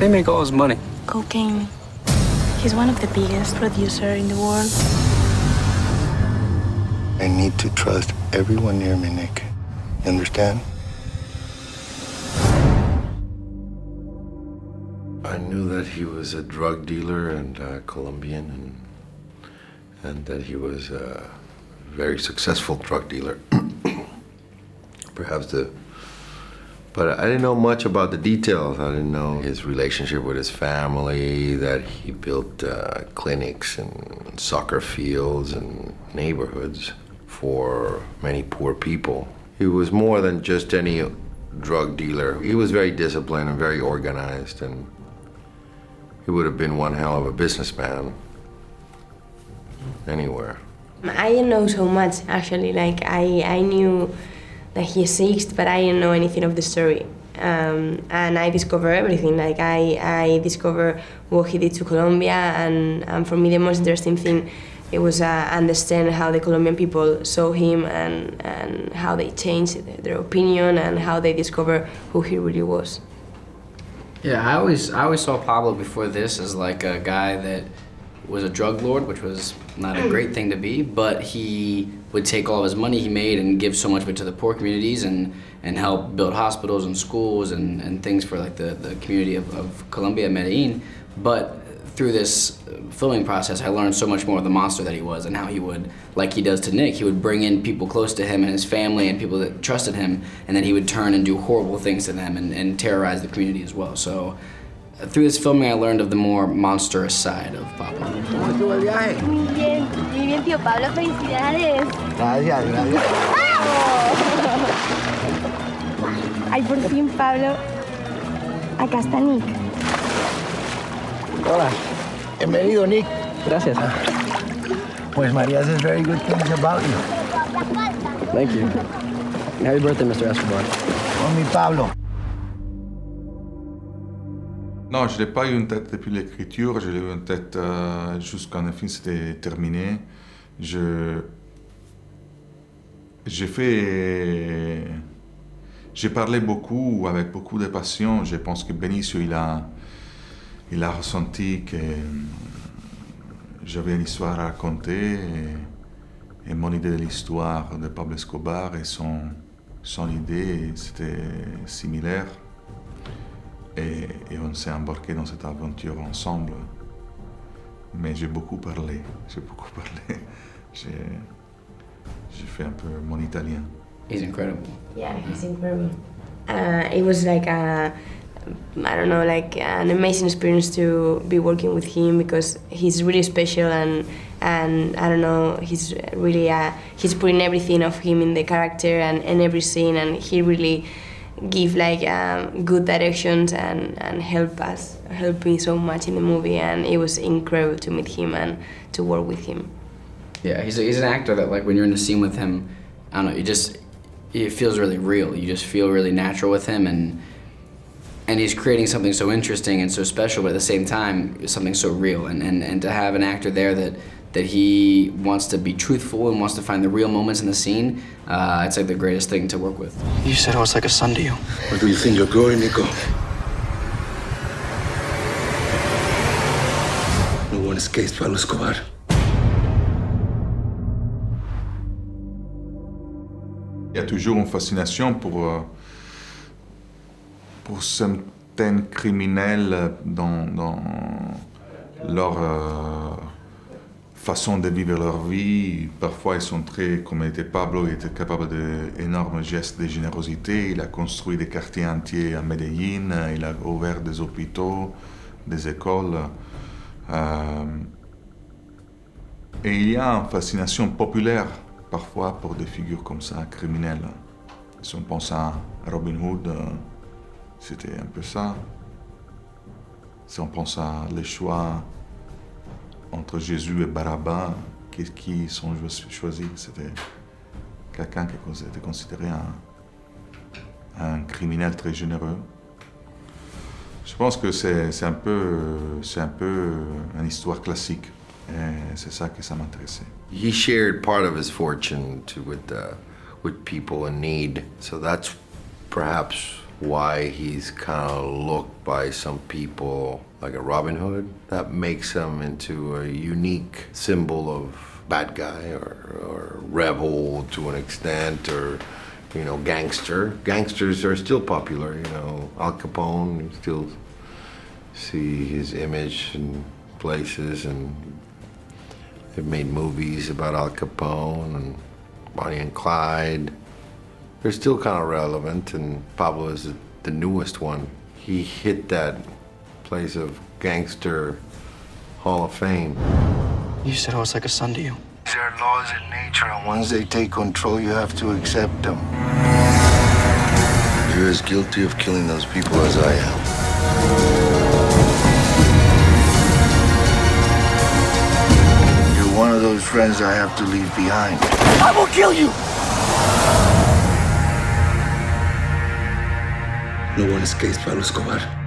they make all his money? Cocaine. He's one of the biggest producers in the world. I need to trust everyone near me, Nick. You understand? I knew that he was a drug dealer and Colombian, and that he was a very successful drug dealer. But I didn't know much about the details. I didn't know his relationship with his family, that he built clinics and soccer fields and neighborhoods for many poor people. He was more than just any drug dealer. He was very disciplined and very organized, and he would have been one hell of a businessman anywhere. I didn't know so much, actually. Like, I knew that he exists, but I didn't know anything of the story. And I discovered everything. Like, I discovered what he did to Colombia, and for me the most interesting thing, it was understand how the Colombian people saw him and how they changed their opinion and how they discovered who he really was. Yeah, I always saw Pablo before this as like a guy that was a drug lord, which was not a great thing to be, but he would take all of his money he made and give so much of it to the poor communities and help build hospitals and schools and things for like the community of Colombia, Medellin. But through this filming process, I learned so much more of the monster that he was and how he would, like he does to Nick, he would bring in people close to him and his family and people that trusted him, and then he would turn and do horrible things to them and terrorize the community as well. So through this filming, I learned of the more monstrous side of Pablo. ¿Cómo estuvo el viaje? Muy bien, muy bien, tío Pablo, felicidades. Gracias, gracias. Ay, por fin, Pablo. Acá está Nick. Hola. Bienvenido, Nick. Gracias. Pues María says very good things about you. Thank you. Happy birthday, Mr. Escobar. Call me Pablo. Non, je n'ai pas eu une tête depuis l'écriture, je l'ai eu une tête jusqu'à le film c'était terminé. J'ai parlé beaucoup, avec beaucoup de passion. Je pense que Benicio, il a ressenti que j'avais une histoire à raconter et mon idée de l'histoire de Pablo Escobar et son idée, c'était similaire. Et on s'est embarqué dans cette aventure ensemble. Mais j'ai beaucoup parlé. J'ai fait un peu mon italien. He's incredible. Yeah, he's incredible. It was like I don't know, like an amazing experience to be working with him because he's really special and I don't know, he's really he's putting everything of him in the character and every scene, and he really give like good directions and help me so much in the movie, and it was incredible to meet him and to work with him. Yeah, he's an actor that like when you're in the scene with him, I don't know, it feels really real. You just feel really natural with him, and he's creating something so interesting and so special, but at the same time, something so real. And to have an actor there that he wants to be truthful and wants to find the real moments in the scene, it's like the greatest thing to work with. You said I was like a son to you. Where do you think you're going, Nico? No one escapes Pablo Escobar. Il y a toujours une fascination pour certains criminels dans leur façon de vivre leur vie. Parfois, ils sont très, comme était Pablo, il était capable d'énormes gestes de générosité. Il a construit des quartiers entiers à Medellin, il a ouvert des hôpitaux, des écoles. Et il y a une fascination populaire parfois pour des figures comme ça, criminelles. Si on pense à Robin Hood, c'était un peu ça. Si on pense à les choix entre Jésus et Barabbas, qui sont choisis, c'était quelqu'un qui était considéré un criminel très généreux. Je pense que c'est un peu une histoire classique. Et c'est ça que ça m'intéressait. He shared part of his fortune with people in need, so that's perhaps why he's kind of looked by some people like a Robin Hood. That makes him into a unique symbol of bad guy or rebel to an extent, or, you know, gangster. Gangsters are still popular, you know. Al Capone, you still see his image in places, and they've made movies about Al Capone and Bonnie and Clyde. They're still kind of relevant, and Pablo is the newest one. He hit that place of gangster Hall of Fame. You said I was like a son to you. There are laws in nature, and once they take control, you have to accept them. You're as guilty of killing those people as I am. You're one of those friends I have to leave behind. I will kill you! No one escapes Pablo Escobar.